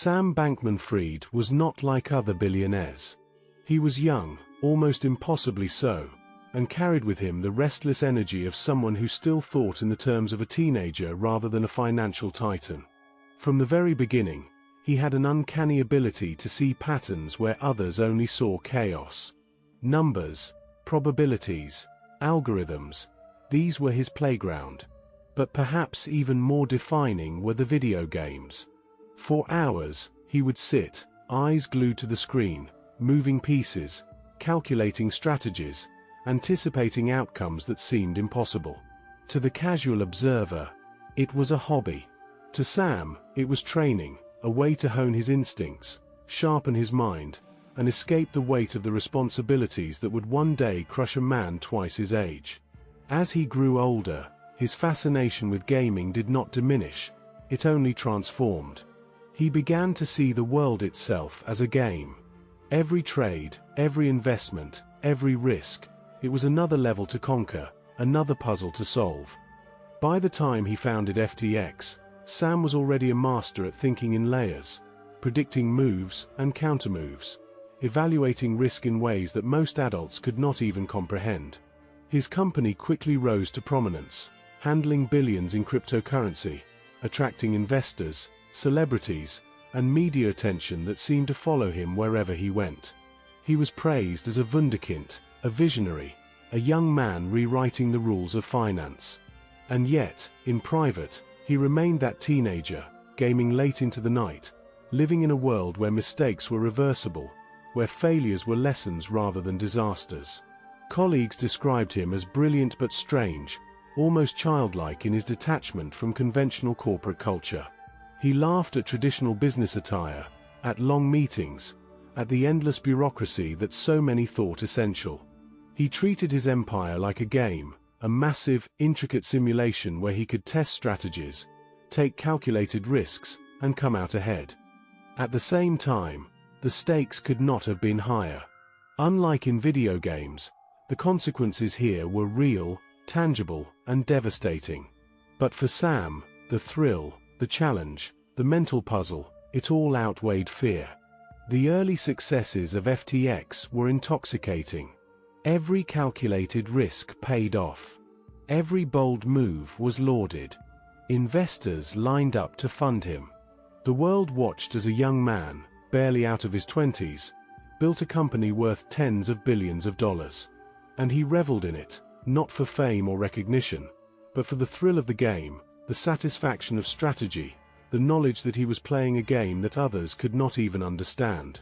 Sam Bankman-Fried was not like other billionaires. He was young, almost impossibly so, and carried with him the restless energy of someone who still thought in the terms of a teenager rather than a financial titan. From the very beginning, he had an uncanny ability to see patterns where others only saw chaos. Numbers, probabilities, algorithms, these were his playground. But perhaps even more defining were the video games. For hours, he would sit, eyes glued to the screen, moving pieces, calculating strategies, anticipating outcomes that seemed impossible. To the casual observer, it was a hobby. To Sam, it was training, a way to hone his instincts, sharpen his mind, and escape the weight of the responsibilities that would one day crush a man twice his age. As he grew older, his fascination with gaming did not diminish, it only transformed. He began to see the world itself as a game. Every trade, every investment, every risk, it was another level to conquer, another puzzle to solve. By the time he founded FTX, Sam was already a master at thinking in layers, predicting moves and countermoves, evaluating risk in ways that most adults could not even comprehend. His company quickly rose to prominence, handling billions in cryptocurrency, attracting investors, celebrities, and media attention that seemed to follow him wherever he went. He was praised as a wunderkind, a visionary, a young man rewriting the rules of finance. And yet, in private, he remained that teenager, gaming late into the night, living in a world where mistakes were reversible, where failures were lessons rather than disasters. Colleagues described him as brilliant but strange, almost childlike in his detachment from conventional corporate culture. He laughed at traditional business attire, at long meetings, at the endless bureaucracy that so many thought essential. He treated his empire like a game, a massive, intricate simulation where he could test strategies, take calculated risks, and come out ahead. At the same time, the stakes could not have been higher. Unlike in video games, the consequences here were real, tangible, and devastating. But for Sam, the thrill, the challenge, the mental puzzle, it all outweighed fear. The early successes of FTX were intoxicating. Every calculated risk paid off. Every bold move was lauded. Investors lined up to fund him. The world watched as a young man, barely out of his 20s, built a company worth tens of billions of dollars. And he reveled in it, not for fame or recognition, but for the thrill of the game, the satisfaction of strategy, the knowledge that he was playing a game that others could not even understand.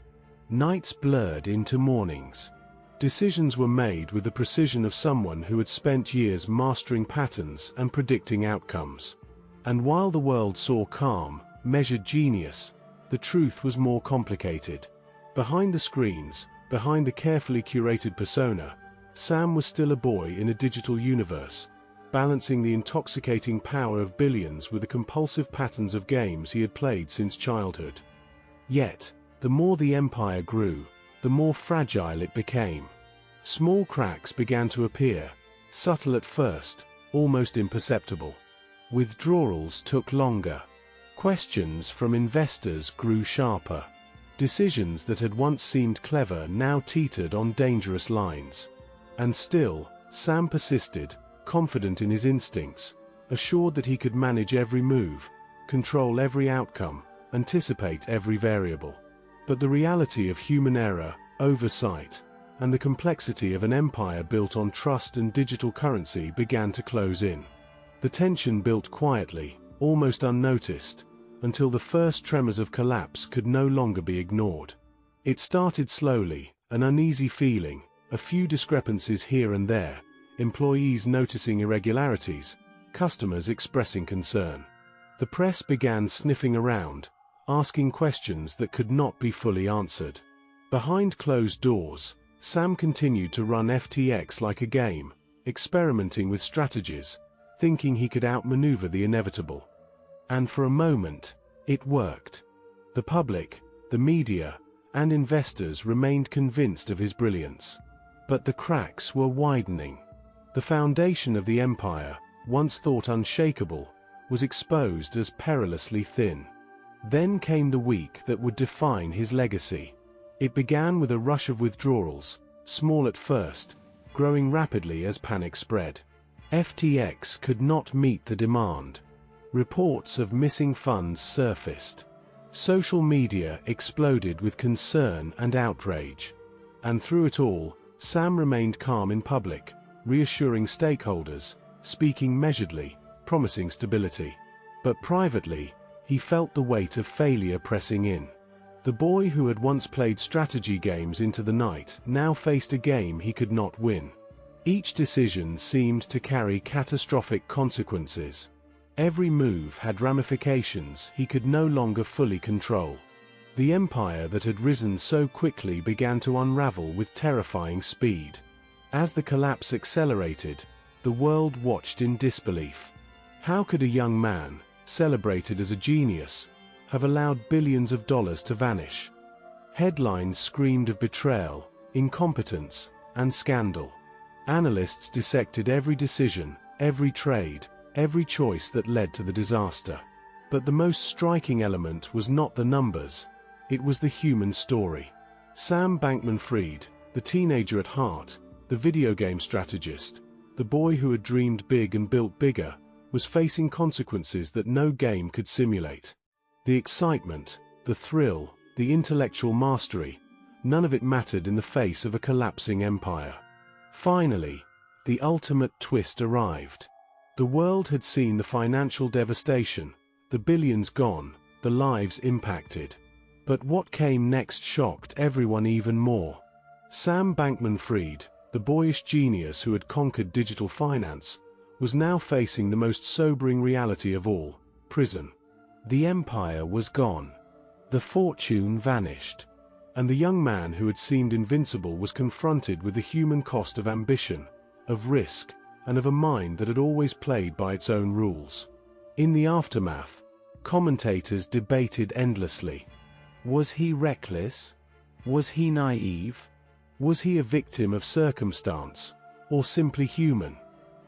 Nights blurred into mornings. Decisions were made with the precision of someone who had spent years mastering patterns and predicting outcomes. And while the world saw calm, measured genius, the truth was more complicated. Behind the screens, behind the carefully curated persona, Sam was still a boy in a digital universe, balancing the intoxicating power of billions with the compulsive patterns of games he had played since childhood. Yet, the more the empire grew, the more fragile it became. Small cracks began to appear, subtle at first, almost imperceptible. Withdrawals took longer. Questions from investors grew sharper. Decisions that had once seemed clever now teetered on dangerous lines. And still, Sam persisted, confident in his instincts, assured that he could manage every move, control every outcome, anticipate every variable. But the reality of human error, oversight, and the complexity of an empire built on trust and digital currency began to close in. The tension built quietly, almost unnoticed, until the first tremors of collapse could no longer be ignored. It started slowly, an uneasy feeling, a few discrepancies here and there, employees noticing irregularities, customers expressing concern. The press began sniffing around, asking questions that could not be fully answered. Behind closed doors, Sam continued to run FTX like a game, experimenting with strategies, thinking he could outmaneuver the inevitable. And for a moment, it worked. The public, the media, and investors remained convinced of his brilliance. But the cracks were widening. The foundation of the empire, once thought unshakable, was exposed as perilously thin. Then came the week that would define his legacy. It began with a rush of withdrawals, small at first, growing rapidly as panic spread. FTX could not meet the demand. Reports of missing funds surfaced. Social media exploded with concern and outrage. And through it all, Sam remained calm in public, reassuring stakeholders, speaking measuredly, promising stability. But privately, he felt the weight of failure pressing in. The boy who had once played strategy games into the night now faced a game he could not win. Each decision seemed to carry catastrophic consequences. Every move had ramifications he could no longer fully control. The empire that had risen so quickly began to unravel with terrifying speed. As the collapse accelerated, the world watched in disbelief. How could a young man, celebrated as a genius, have allowed billions of dollars to vanish? Headlines screamed of betrayal, incompetence, and scandal. Analysts dissected every decision, every trade, every choice that led to the disaster. But the most striking element was not the numbers, it was the human story. Sam Bankman-Fried, the teenager at heart, the video game strategist, the boy who had dreamed big and built bigger, was facing consequences that no game could simulate. The excitement, the thrill, the intellectual mastery, none of it mattered in the face of a collapsing empire. Finally, the ultimate twist arrived. The world had seen the financial devastation, the billions gone, the lives impacted. But what came next shocked everyone even more. Sam Bankman-Fried, the boyish genius who had conquered digital finance, was now facing the most sobering reality of all: prison. The empire was gone. The fortune vanished. And the young man who had seemed invincible was confronted with the human cost of ambition, of risk, and of a mind that had always played by its own rules. In the aftermath, commentators debated endlessly. Was he reckless? Was he naive? Was he a victim of circumstance, or simply human?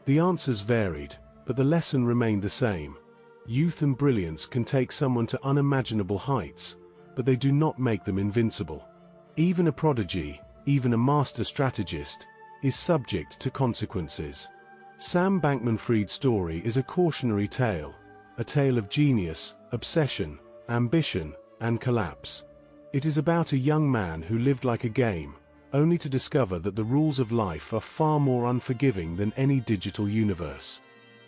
The answers varied, but the lesson remained the same. Youth and brilliance can take someone to unimaginable heights, but they do not make them invincible. Even a prodigy, even a master strategist, is subject to consequences. Sam Bankman-Fried's story is a cautionary tale, a tale of genius, obsession, ambition, and collapse. It is about a young man who lived like a game, only to discover that the rules of life are far more unforgiving than any digital universe.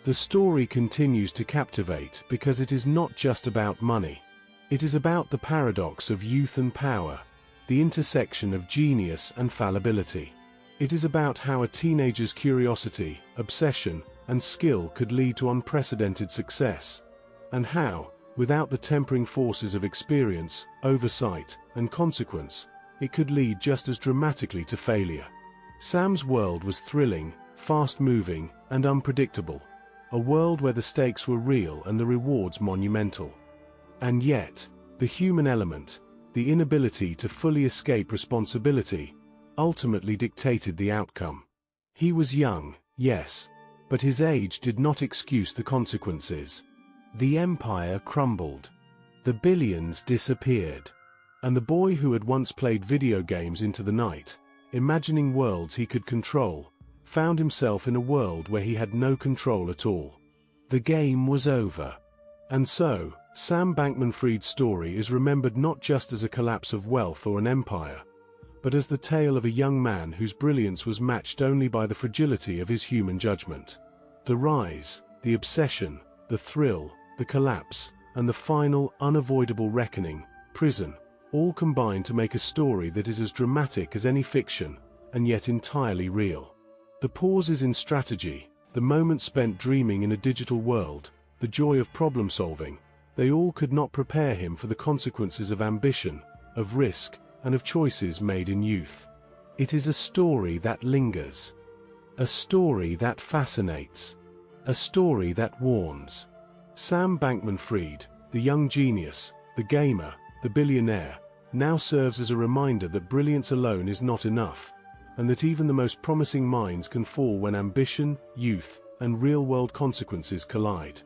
The story continues to captivate because it is not just about money. It is about the paradox of youth and power, the intersection of genius and fallibility. It is about how a teenager's curiosity, obsession, and skill could lead to unprecedented success, and how, without the tempering forces of experience, oversight, and consequence, it could lead just as dramatically to failure. Sam's world was thrilling, fast-moving, and unpredictable, a world where the stakes were real and the rewards monumental. And yet, the human element, the inability to fully escape responsibility, ultimately dictated the outcome. He was young, yes, but his age did not excuse the consequences. The empire crumbled. The billions disappeared. And the boy who had once played video games into the night, imagining worlds he could control, found himself in a world where he had no control at all. The game was over. And so, Sam Bankman-Fried's story is remembered not just as a collapse of wealth or an empire, but as the tale of a young man whose brilliance was matched only by the fragility of his human judgment. The rise, the obsession, the thrill, the collapse, and the final, unavoidable reckoning, prison, all combine to make a story that is as dramatic as any fiction, and yet entirely real. The pauses in strategy, the moments spent dreaming in a digital world, the joy of problem-solving, they all could not prepare him for the consequences of ambition, of risk, and of choices made in youth. It is a story that lingers. A story that fascinates. A story that warns. Sam Bankman-Fried, the young genius, the gamer, the billionaire, now serves as a reminder that brilliance alone is not enough, and that even the most promising minds can fall when ambition, youth, and real-world consequences collide.